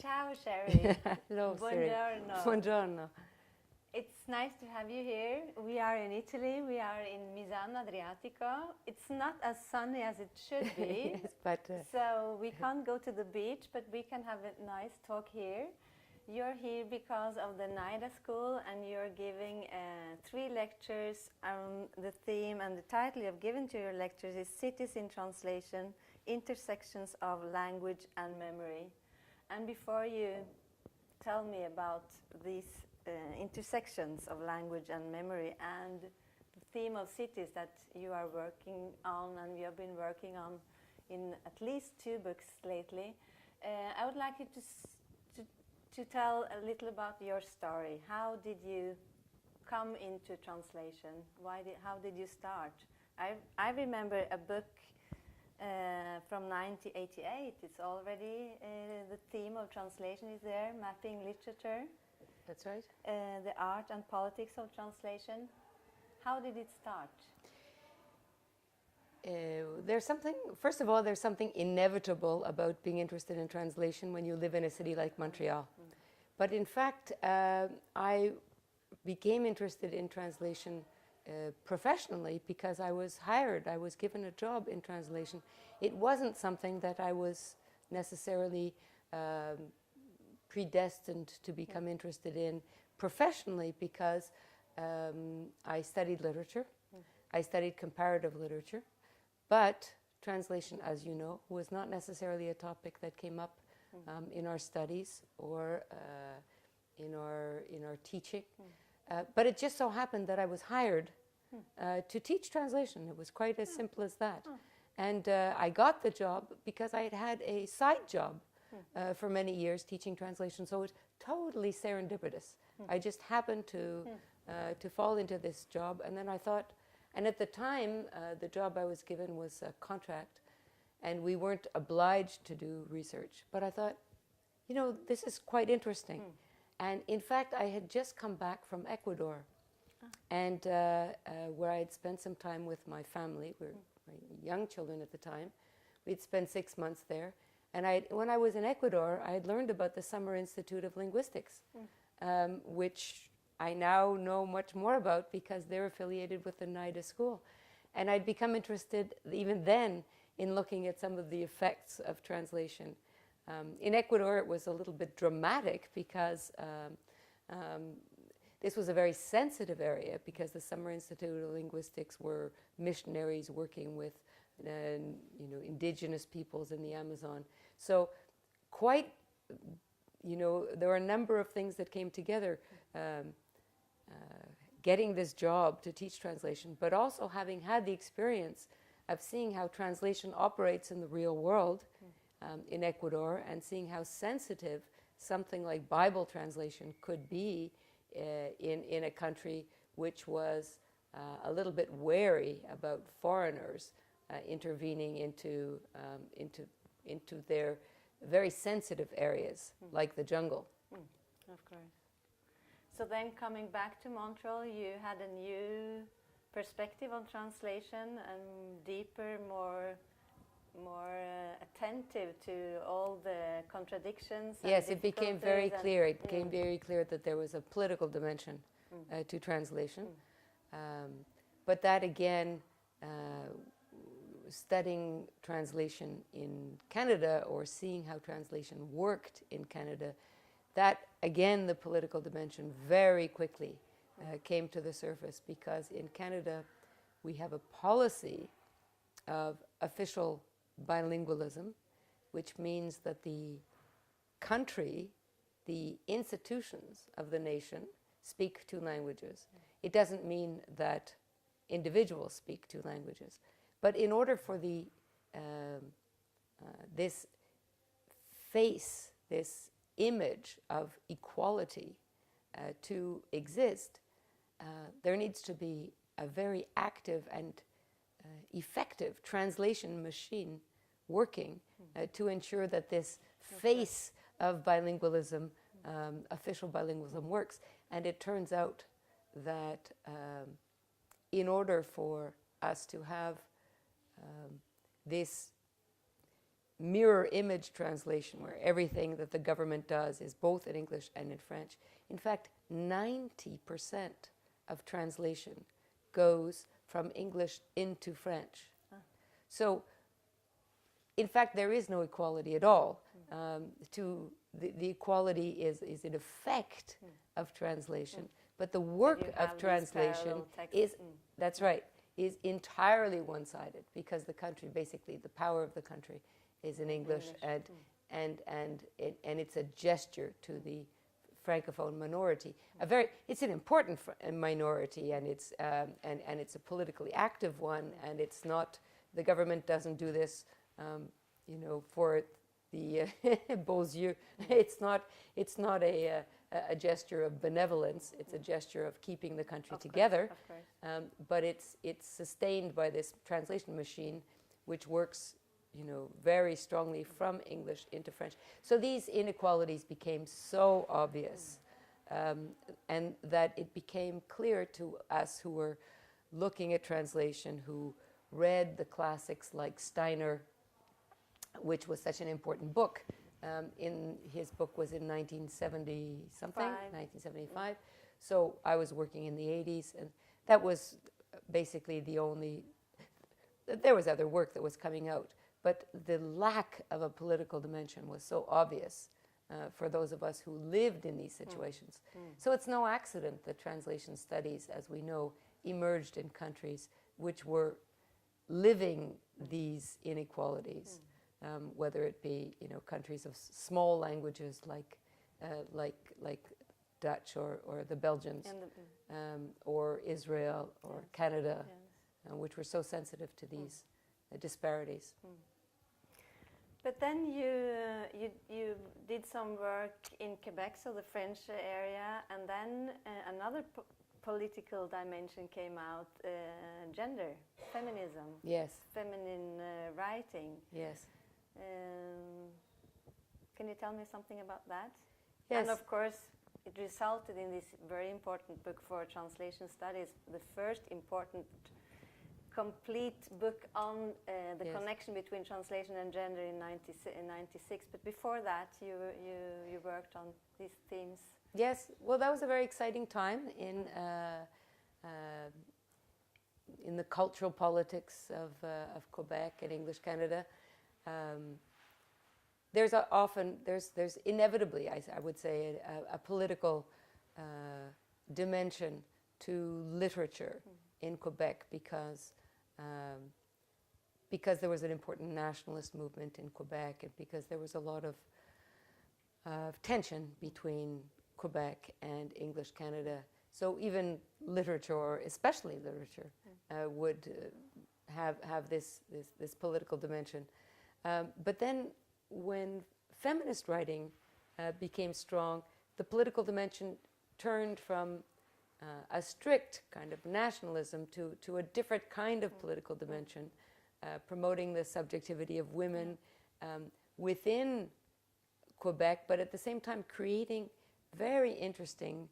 Ciao, Sherry. Hello, Siri. Buongiorno. Buongiorno. It's nice to have you here. We are in Italy. We are in Misano Adriatico. It's not as sunny as it should be. Yes, but so we can't go to the beach, but we can have a nice talk here. You're here because of the NIDA school, and you're giving 3 lectures. The theme and the title you have given to your lectures is Cities in Translation, Intersections of Language and Memory. And before you tell me about these intersections of language and memory and the theme of cities that you are working on and you have been working on in at least 2 books lately, I would like you to tell a little about your story. How did you come into translation? How did you start? I remember a book from 1988. It's already the theme of translation is there, mapping literature. That's right. The art and politics of translation. How did it start? First of all, there's something inevitable about being interested in translation when you live in a city like Montreal. But in fact, I became interested in translation professionally because I was hired. I was given a job in translation. It wasn't something that I was necessarily predestined to become interested in professionally because I studied literature. I studied comparative literature. But translation, as you know, was not necessarily a topic that came up in our studies or in our teaching. But it just so happened that I was hired to teach translation. It was quite as simple as that. And I got the job because I had had a side job for many years teaching translation. So it was totally serendipitous. I just happened to fall into this job. And then I thought, and at the time, the job I was given was a contract, and we weren't obliged to do research. But I thought, you know, this is quite interesting. And in fact, I had just come back from Ecuador, and where I had spent some time with my family. We were young children at the time. We'd spent 6 months there. And when I was in Ecuador, I had learned about the Summer Institute of Linguistics, which I now know much more about because they're affiliated with the NIDA school. And I'd become interested even then in looking at some of the effects of translation. In Ecuador, it was a little bit dramatic because this was a very sensitive area because the Summer Institute of Linguistics were missionaries working with indigenous peoples in the Amazon. So quite, there were a number of things that came together. Getting this job to teach translation, but also having had the experience of seeing how translation operates in the real world in Ecuador and seeing how sensitive something like Bible translation could be in a country which was a little bit wary about foreigners intervening into their very sensitive areas, like the jungle. Of course. So then coming back to Montreal, you had a new perspective on translation and deeper, more attentive to all the contradictions. Yes, it became very clear. It became very clear that there was a political dimension to translation. But that again, studying translation in Canada or seeing how translation worked in Canada, that again, the political dimension very quickly came to the surface because in Canada we have a policy of official bilingualism, which means that the country, the institutions of the nation speak 2 languages. It doesn't mean that individuals speak 2 languages. But in order for this image of equality to exist, there needs to be a very active and effective translation machine working to ensure that this face of bilingualism, official bilingualism, works. And it turns out that in order for us to have this mirror image translation where everything that the government does is both in English and in French. In fact, 90% of translation goes from English into French. So, in fact, there is no equality at all. The equality is an effect of translation, but the work of translation is, that's right, is entirely one-sided because the country, basically, the power of the country is in English. And it's a gesture to the Francophone minority. It's an important minority, and it's a politically active one. And it's not, the government doesn't do this, for the beaux yeux. It's not a gesture of benevolence. It's a gesture of keeping the country together. But it's sustained by this translation machine, which works, very strongly from English into French. So these inequalities became so obvious, and that it became clear to us who were looking at translation, who read the classics like Steiner, which was such an important book. In his book was in 1970 something, 1975. So I was working in the 80s, and that was basically the only. There was other work that was coming out, but the lack of a political dimension was so obvious for those of us who lived in these situations. So it's no accident that translation studies, as we know, emerged in countries which were living these inequalities, whether it be countries of small languages like Dutch or the Belgians, or Israel or Canada, which were so sensitive to these disparities. But then you did some work in Quebec, so the French area, and then another political dimension came out, gender, feminism. Yes. Feminine writing. Yes. Can you tell me something about that? Yes. And of course, it resulted in this very important book for translation studies, the first important complete book on the connection between translation and gender in 96. But before that, you worked on these themes. Yes. Well, that was a very exciting time in the cultural politics of Quebec and English Canada. There's inevitably, I would say, a political dimension to literature in Quebec because there was an important nationalist movement in Quebec, and because there was a lot of tension between Quebec and English Canada. So even literature, especially literature, would have this political dimension. But then when feminist writing became strong, the political dimension turned from a strict kind of nationalism to a different kind of political dimension, promoting the subjectivity of women within Quebec, but at the same time creating very interesting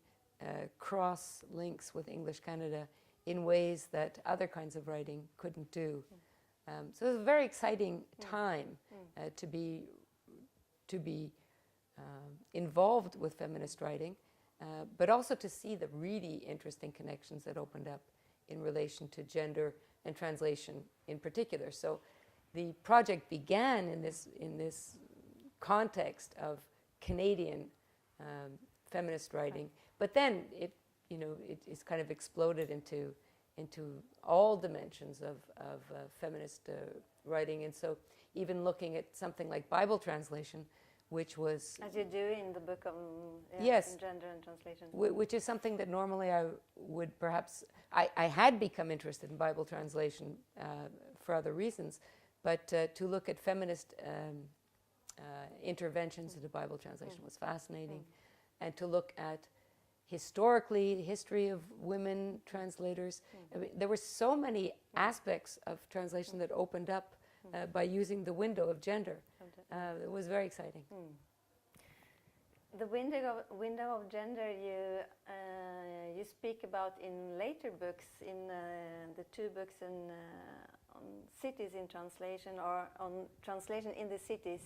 cross links with English Canada in ways that other kinds of writing couldn't do. So it was a very exciting time to be involved with feminist writing, but also to see the really interesting connections that opened up in relation to gender and translation in particular. So the project began in this context of Canadian feminist writing, but then it is kind of exploded into all dimensions of feminist writing. And so even looking at something like Bible translation, which was... As you do in the book of yes, gender and translation. Which is something that normally I would perhaps... I had become interested in Bible translation for other reasons, but to look at feminist interventions into Bible translation was fascinating. And to look at historically, the history of women translators. I mean, there were so many aspects of translation that opened up by using the window of gender. It was very exciting. The window of gender you speak about in later books, in the two books on cities in translation, or on translation in the cities,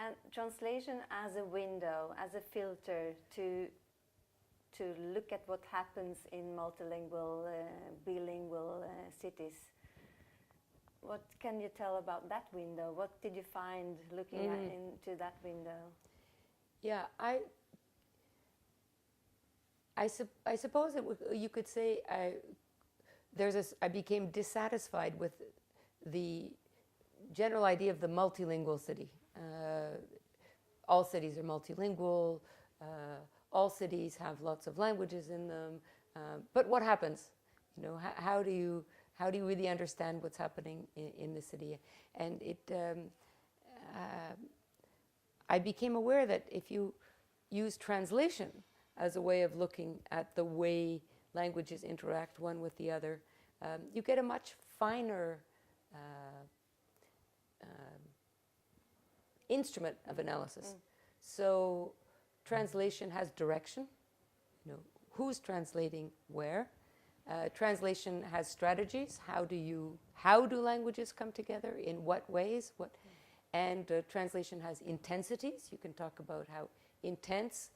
and translation as a window, as a filter to look at what happens in multilingual, bilingual cities. What can you tell about that window? What did you find looking into that window? Yeah, I suppose you could say I became dissatisfied with the general idea of the multilingual city. All cities are multilingual. All cities have lots of languages in them. But what happens? You know, how do you really understand what's happening in the city? And I became aware that if you use translation as a way of looking at the way languages interact one with the other, you get a much finer instrument of analysis. So translation has direction, you know, who's translating where. Translation has strategies. How do languages come together? In what ways? And translation has intensities. You can talk about how intense,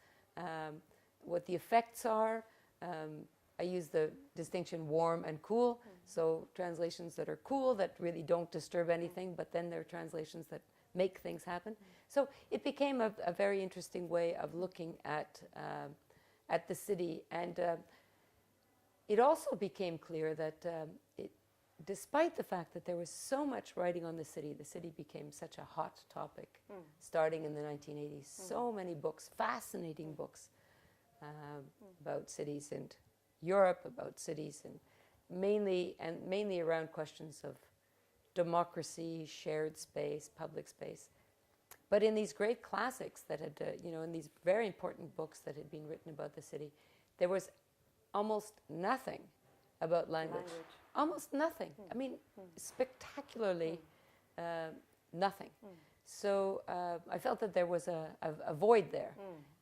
what the effects are. I use the distinction warm and cool. So translations that are cool, that really don't disturb anything, but then there are translations that make things happen. So it became a very interesting way of looking at the city. And it also became clear that despite the fact that there was so much writing on the city became such a hot topic starting in the 1980s. So many books, fascinating books about cities in Europe, about cities, and mainly around questions of democracy, shared space, public space. But in these great classics that had, in these very important books that had been written about the city, there was almost nothing about language. Almost nothing. I mean, spectacularly nothing. So I felt that there was a void there,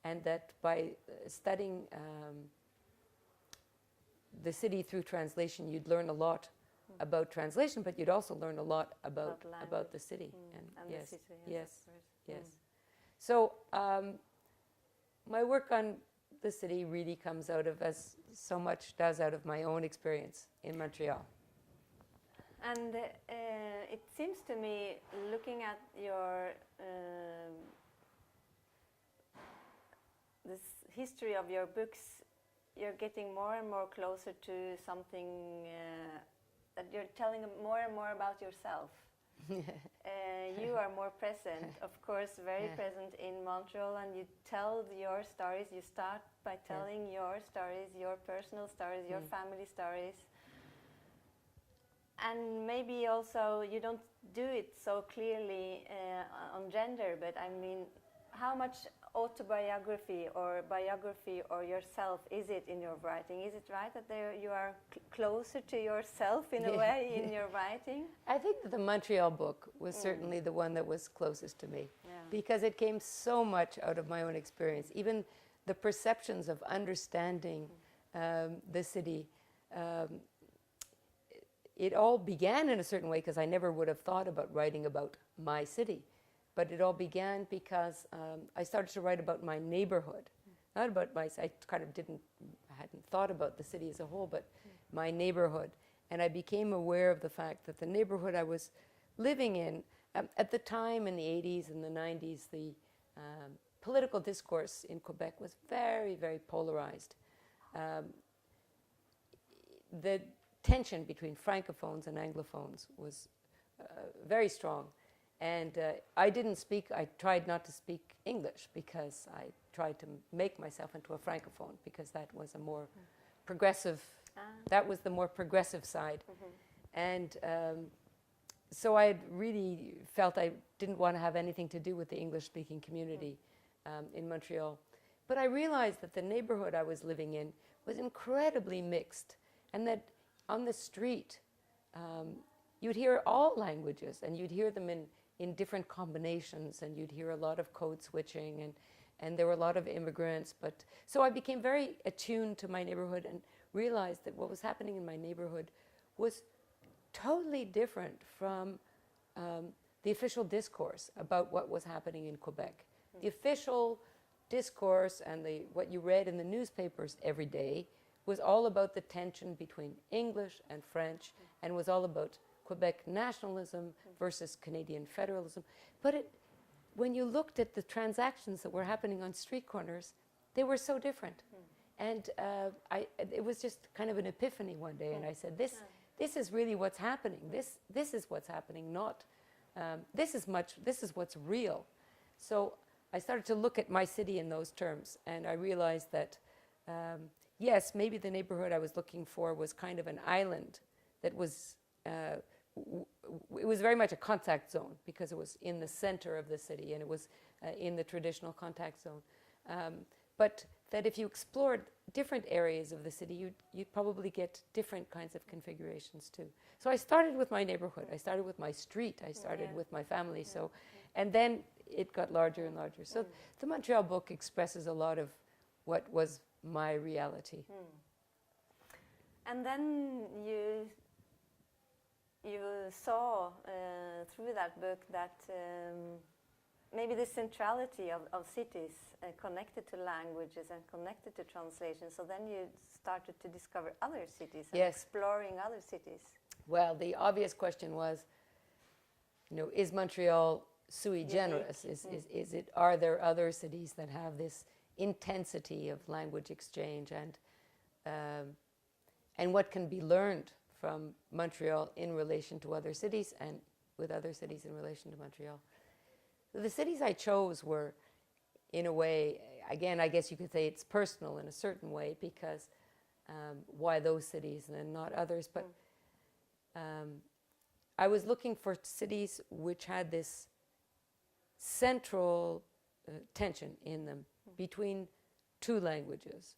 and that by studying the city through translation, you'd learn a lot about translation, but you'd also learn a lot about the city. And yes, the city, yes. So my work on the city really comes out of, as so much does, out of my own experience in Montreal. And it seems to me, looking at your this history of your books, you're getting more and more closer to something that you're telling more and more about yourself. You are more present, of course, very present in Montreal, and you tell your stories. You start by telling your stories, your personal stories, your family stories. And maybe also you don't do it so clearly on gender, but I mean, how much autobiography or biography or yourself is it in your writing? Is it right that you are closer to yourself in a way in your writing? I think that the Montreal book was certainly the one that was closest to me, because it came so much out of my own experience. Even the perceptions of understanding the city, it all began in a certain way, because I never would have thought about writing about my city. But it all began because I started to write about my neighborhood, not about I kind of hadn't thought about the city as a whole, but my neighborhood. And I became aware of the fact that the neighborhood I was living in, at the time in the 80s and the 90s, the political discourse in Quebec was very, very polarized. The tension between francophones and anglophones was very strong. And I tried not to speak English, because I tried to make myself into a francophone, because that was a more progressive, that was the more progressive side. And so I really felt I didn't want to have anything to do with the English-speaking community in Montreal. But I realized that the neighborhood I was living in was incredibly mixed, and that on the street, you'd hear all languages, and you'd hear them in different combinations, and you'd hear a lot of code switching, and there were a lot of immigrants. But so I became very attuned to my neighborhood and realized that what was happening in my neighborhood was totally different from the official discourse about what was happening in Quebec. The official discourse and what you read in the newspapers every day was all about the tension between English and French, and was all about Quebec nationalism versus Canadian federalism. But when you looked at the transactions that were happening on street corners, they were so different. And it was just kind of an epiphany one day, and I said, this is really what's happening. This is what's happening, not, this is what's real. So I started to look at my city in those terms, and I realized that, yes, maybe the neighborhood I was looking for was kind of an island that was, it was very much a contact zone because it was in the center of the city and it was in the traditional contact zone. But that if you explored different areas of the city, you'd probably get different kinds of configurations too. So I started with my neighborhood. I started with my street. I started with my family. So, and then it got larger and larger. So the Montreal book expresses a lot of what was my reality. And then you saw through that book that maybe the centrality of cities connected to languages and connected to translation. So then you started to discover other cities and exploring other cities. Well, the obvious question was, is Montreal sui generis? Are there other cities that have this intensity of language exchange, and what can be learned from Montreal in relation to other cities and with other cities in relation to Montreal? The cities I chose were, in a way, again, I guess you could say it's personal in a certain way, because why those cities and not others? But I was looking for cities which had this central tension in them between two languages,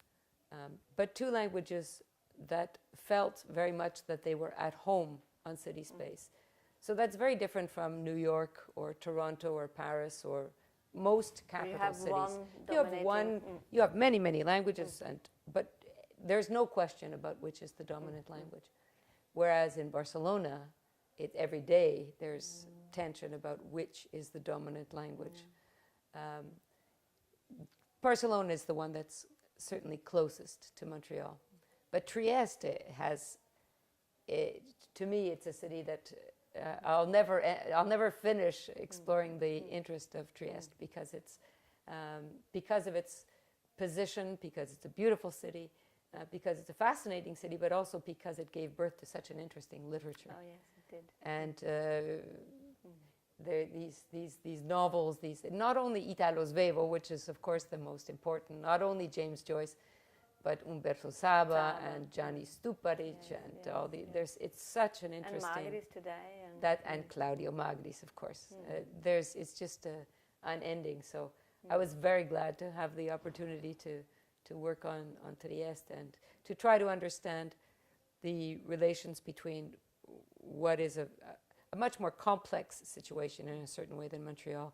but two languages that felt very much that they were at home on city space. So that's very different from New York or Toronto or Paris or most capital cities. You have many, many languages, but there's no question about which is the dominant language. Whereas in Barcelona, every day there's tension about which is the dominant language. Barcelona is the one that's certainly closest to Montreal. But Trieste has, to me, it's a city that I'll never finish exploring the interest of Trieste, because it's because of its position, because it's a beautiful city, because it's a fascinating city, but also because it gave birth to such an interesting literature. Oh yes, it did. And there these novels, not only Italo Svevo, which is of course the most important, not only James Joyce, but Umberto Saba and Gianni Stuparic and all the it's such an interesting. And Magris today. And Claudio Magris, of course. It's just unending. So I was very glad to have the opportunity to work on Trieste and to try to understand the relations between what is a much more complex situation in a certain way than Montreal,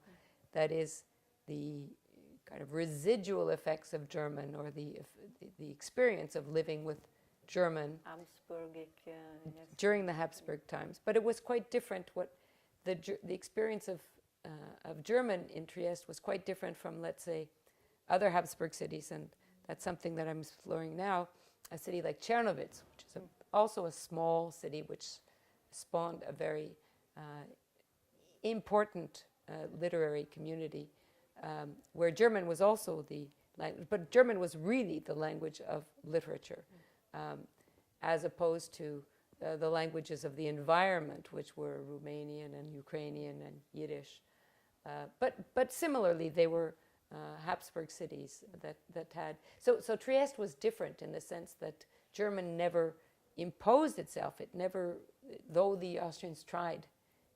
that is the kind of residual effects of German, or the experience of living with German during the Habsburg times. But it was quite different. What the experience of German in Trieste was quite different from, let's say, other Habsburg cities, and that's something that I'm exploring now. A city like Czernowitz, which is also a small city which spawned a very important literary community, where German was also the language, but German was really the language of literature, as opposed to the languages of the environment, which were Romanian and Ukrainian and Yiddish. But similarly, they were Habsburg cities that had... So Trieste was different in the sense that German never imposed itself. It never, though the Austrians tried,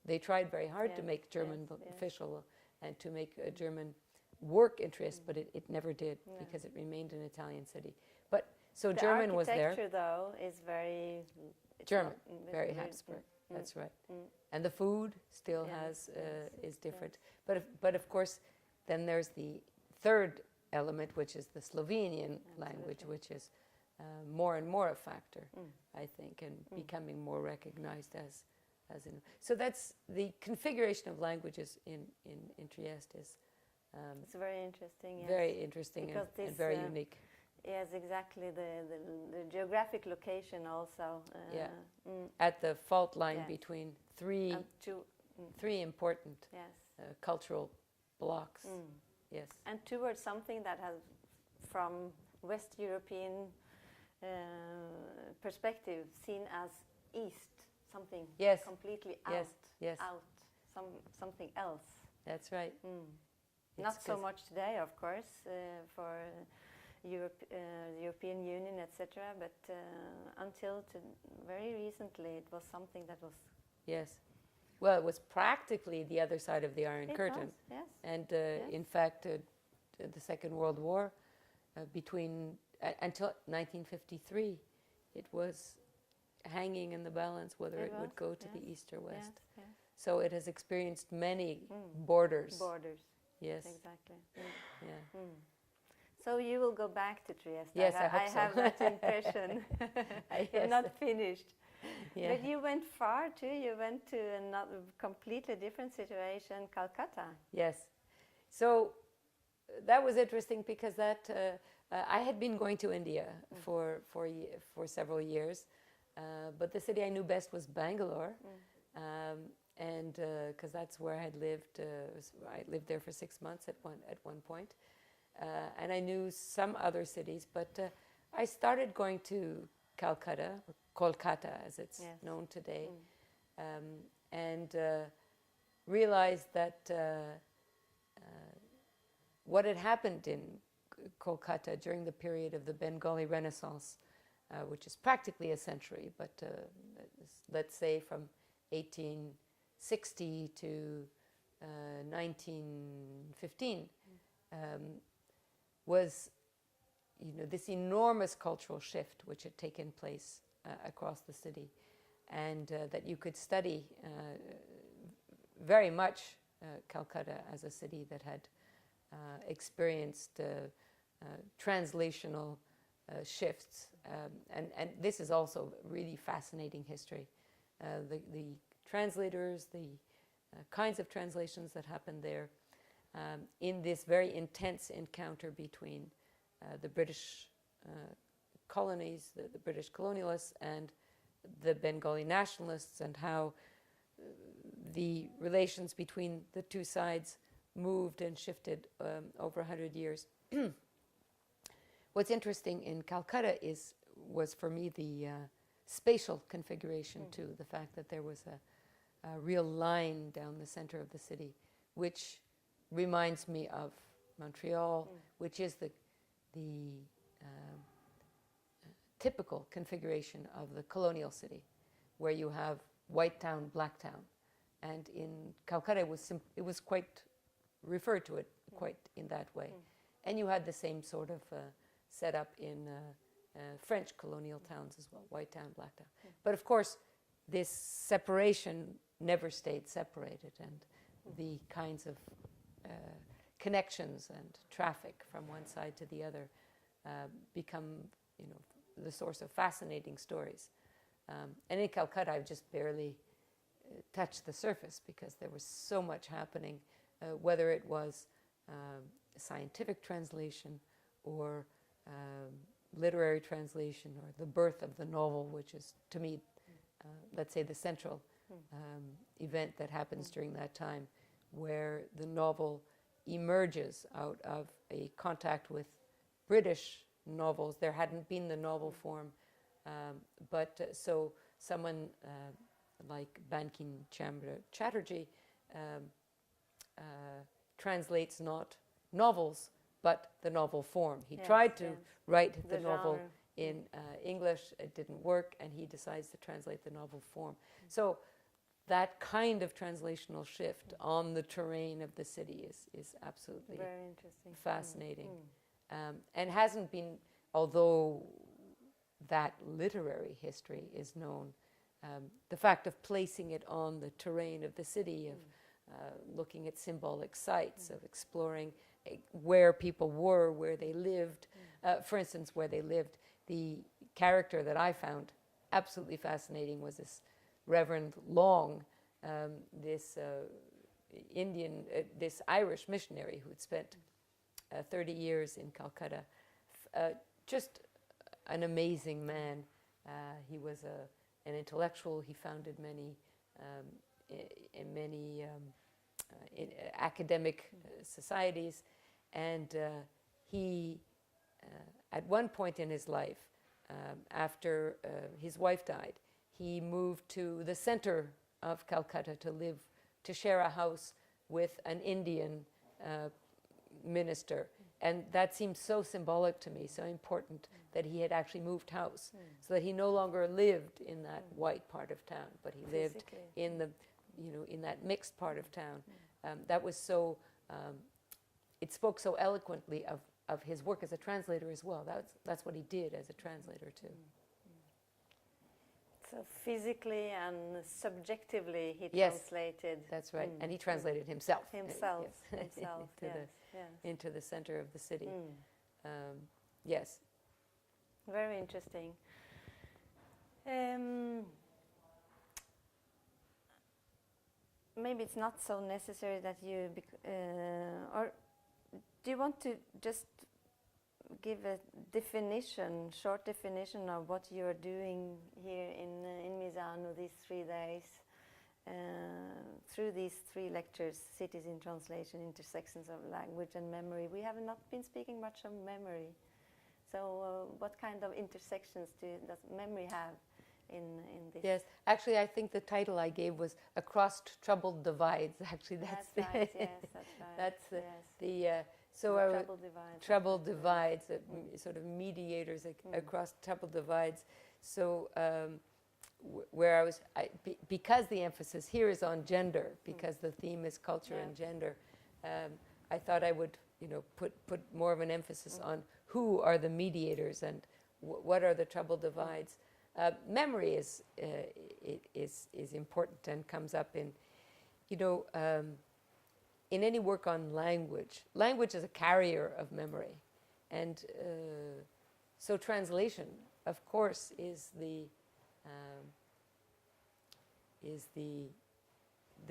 they tried very hard to make German official and to make German work in Trieste, but it never did, because it remained an Italian city. But so German was there. The architecture, though, is very German, very Habsburg. That's right. And the food still is different. But of course, then there's the third element, which is the Slovenian language, which is more and more a factor, I think, and becoming more recognized as in. So that's the configuration of languages in Trieste is it's very interesting. Yes. very interesting and very unique. Yes, exactly. The geographic location also. At the fault line between three important cultural blocks. Yes. And towards something that has, from West European perspective, seen as East, something completely out, something else. That's right. Not so much today, of course, for European Union, etc. But until very recently, it was something that was. Yes. Well, it was practically the other side of the Iron Curtain. Yes. And in fact, the Second World War, until 1953, it was hanging in the balance whether it would go to the east or west. Yes. So it has experienced many borders. Yes. Exactly. Yeah. So you will go back to Trieste. Yes, I hope so. have that impression. You're not finished. Yeah. But you went far too. You went to another completely different situation, Calcutta. Yes. So that was interesting because I had been going to India for several years, but the city I knew best was Bangalore, and because that's where I had lived. I lived there for 6 months at one point, and I knew some other cities, but I started going to Calcutta, or Kolkata as it's known today, and realized that what had happened in Kolkata during the period of the Bengali Renaissance, which is practically a century, but let's say from 1860 to 1915, was this enormous cultural shift which had taken place across the city, and that you could study very much Calcutta as a city that had experienced translational shifts, and this is also really fascinating history. The translators, the kinds of translations that happened there, in this very intense encounter between the British colonies, the British colonialists, and the Bengali nationalists, and how the relations between the two sides moved and shifted over 100 years. What's interesting in Calcutta was for me the spatial configuration too, the fact that there was a real line down the center of the city, which reminds me of Montreal, which is the typical configuration of the colonial city, where you have white town, black town, and in Calcutta it was quite referred to it quite in that way, and you had the same sort of setup in French colonial towns as well, white town, black town. But of course, this separation never stayed separated, and the kinds of connections and traffic from one side to the other become, the source of fascinating stories. And in Calcutta, I've just barely touched the surface because there was so much happening, whether it was scientific translation or literary translation or the birth of the novel, which is, to me, let's say the central event that happens during that time, where the novel emerges out of a contact with British novels. There hadn't been the novel form, but so someone like Bankim Chandra Chatterjee translates not novels, but the novel form. He tried to write the novel in English. It didn't work, and he decides to translate the novel form. So that kind of translational shift on the terrain of the city is absolutely very interesting, fascinating, and hasn't been, although that literary history is known, the fact of placing it on the terrain of the city, of looking at symbolic sites, of exploring where people were, where they lived, for instance, where they lived the character that I found absolutely fascinating was this Reverend Long, this this Irish missionary who had spent 30 years in Calcutta. Just an amazing man. He was an intellectual. He founded many academic societies, and he, at one point in his life, after his wife died, he moved to the center of Calcutta to live, to share a house with an Indian minister. And that seemed so symbolic to me, so important that he had actually moved house, so that he no longer lived in that white part of town, but he lived in the, in that mixed part of town. That was so, it spoke so eloquently of his work as a translator as well. That's what he did as a translator too. So physically and subjectively he Yes, translated. That's right, and he translated himself. Himself, Yes. Into the center of the city. Yes. Very interesting. Maybe it's not so necessary that you, or do you want to just give a definition, short definition of what you're doing here in Misano these 3 days, through these 3 lectures, Cities in Translation, Intersections of Language and Memory. We have not been speaking much of memory. So what kind of intersections does memory have in this? Yes, actually I think the title I gave was Across Troubled Divides. Actually, that's right, yes, that's right. That's yes. Troubled divides, sort of mediators across troubled divides. So where I was, because the emphasis here is on gender, because the theme is culture and gender, I thought I would, put more of an emphasis on who are the mediators and what are the troubled divides. Memory is important and comes up in, in any work on language. Language is a carrier of memory, and so translation, of course, is the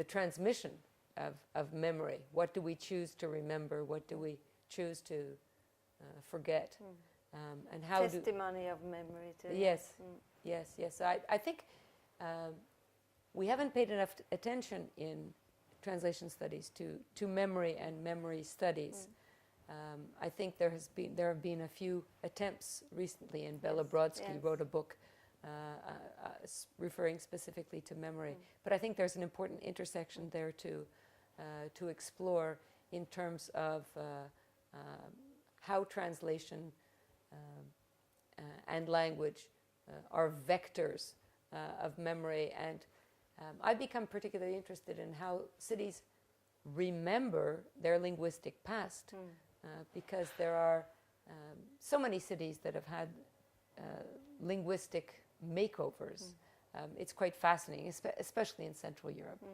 transmission of memory. What do we choose to remember? What do we choose to forget? And how testimony of memory too. Yes, yes. I think we haven't paid enough attention in translation studies to memory and memory studies. I think there have been a few attempts recently, and Bella Brodsky wrote a book referring specifically to memory. But I think there's an important intersection there to explore in terms of how translation and language are vectors of memory. And I've become particularly interested in how cities remember their linguistic past, because there are so many cities that have had linguistic makeovers. It's quite fascinating, especially in Central Europe,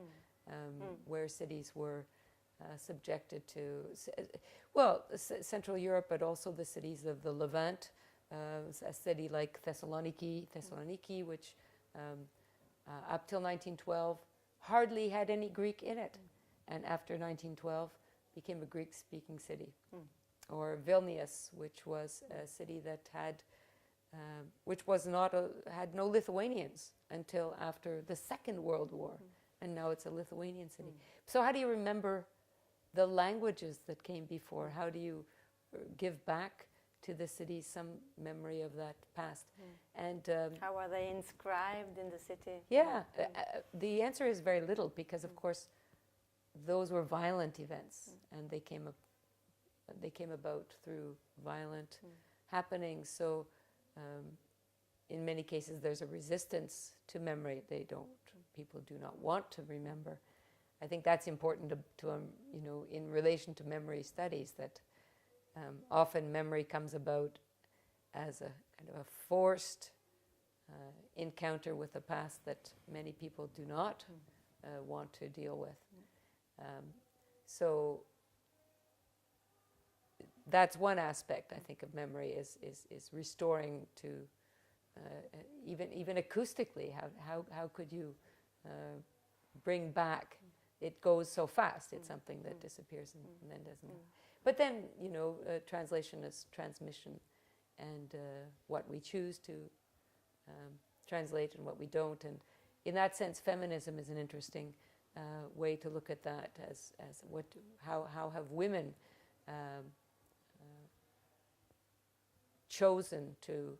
where cities were subjected to, Central Europe, but also the cities of the Levant, a city like Thessaloniki, which up till 1912 hardly had any Greek in it, and after 1912 became a Greek-speaking city. Or Vilnius, which was a city that had had no Lithuanians until after the Second World War, and now it's a Lithuanian city. So how do you remember the languages that came before? How do you give back to the city some memory of that past? And how are they inscribed in the city? The answer is very little, because of course those were violent events, and they came about through violent happenings. So in many cases there's a resistance to memory. People do not want to remember. I think that's important to in relation to memory studies, that often memory comes about as a kind of a forced encounter with the past that many people do not want to deal with. So that's one aspect, I think, of memory is restoring to even acoustically. How could you bring back? It goes so fast. It's something that disappears and then doesn't. But then, translation is transmission, and what we choose to translate and what we don't. And in that sense, feminism is an interesting way to look at that. As how have women chosen to,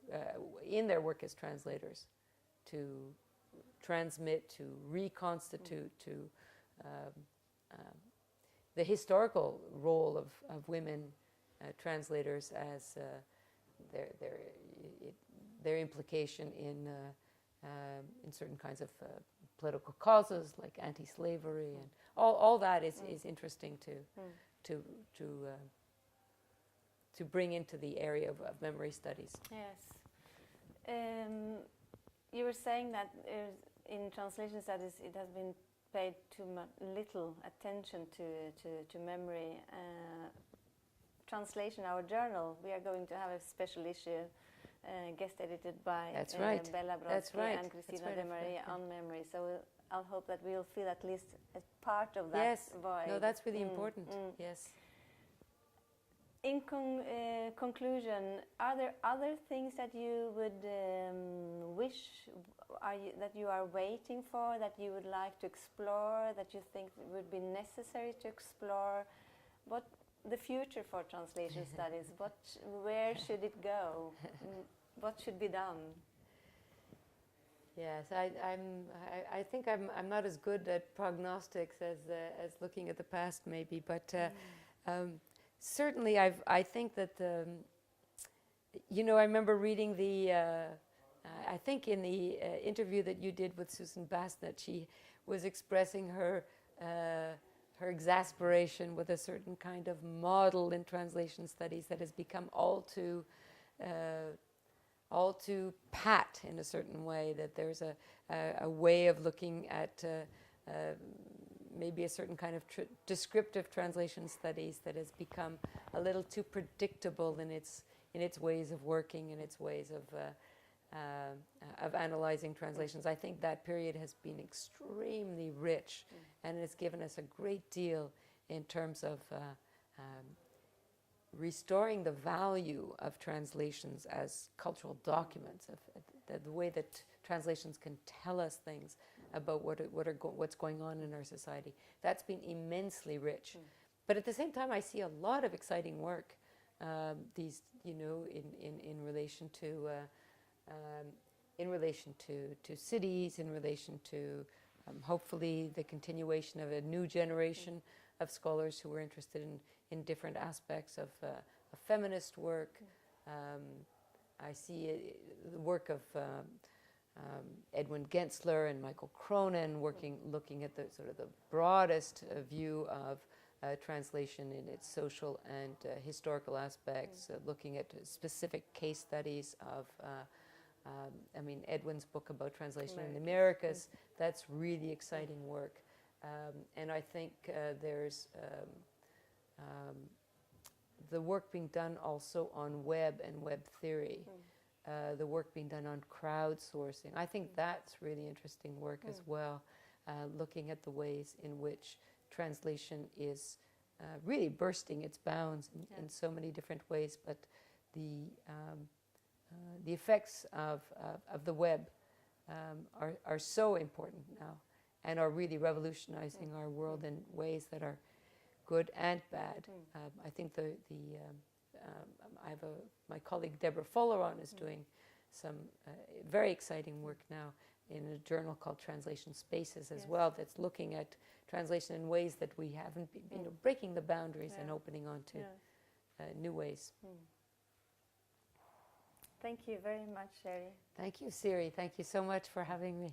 in their work as translators, to transmit, to reconstitute, to the historical role of women translators as their implication in certain kinds of political causes like anti-slavery, and all that is interesting to bring into the area of memory studies. Yes. You were saying that in translation studies it has been paid too little attention to memory. Translation, our journal, we are going to have a special issue guest edited by Bella Brodsky and Christina de Maria on memory. So I'll hope that we'll feel at least a part of that void. No, that's really important. Yes. In conclusion, are there other things that you would wish that you are waiting for, that you would like to explore, that you think would be necessary to explore? What the future for translation studies? Where should it go? What should be done? Yes, I think I'm not as good at prognostics as looking at the past, maybe, but certainly I think that I remember reading I think in the interview that you did with Susan Bassnett, she was expressing her exasperation with a certain kind of model in translation studies that has become all too pat in a certain way, that there's a way of looking at maybe a certain kind of descriptive translation studies that has become a little too predictable in its ways of working, in its ways of analyzing translations. I think that period has been extremely rich, and it's given us a great deal in terms of restoring the value of translations as cultural documents, of the way that translations can tell us things about what's going on in our society. That's been immensely rich. But at the same time, I see a lot of exciting work in relation to cities, in relation to hopefully the continuation of a new generation of scholars who are interested in different aspects of feminist work. I see the work of Edwin Gensler and Michael Cronin looking at the sort of the broadest view of translation in its social and historical aspects, looking at specific case studies of Edwin's book about translation in the Americas, that's really exciting work. And I think there's the work being done also on web and web theory, the work being done on crowdsourcing. I think that's really interesting work as well, looking at the ways in which translation is really bursting its bounds in so many different ways, but the effects of the web are so important now, and are really revolutionizing our world in ways that are good and bad. I think my colleague Deborah Folleron is doing some very exciting work now in a journal called Translation Spaces as well, that's looking at translation in ways that we haven't been, breaking the boundaries and opening onto new ways. Thank you very much, Sherry. Thank you, Siri. Thank you so much for having me.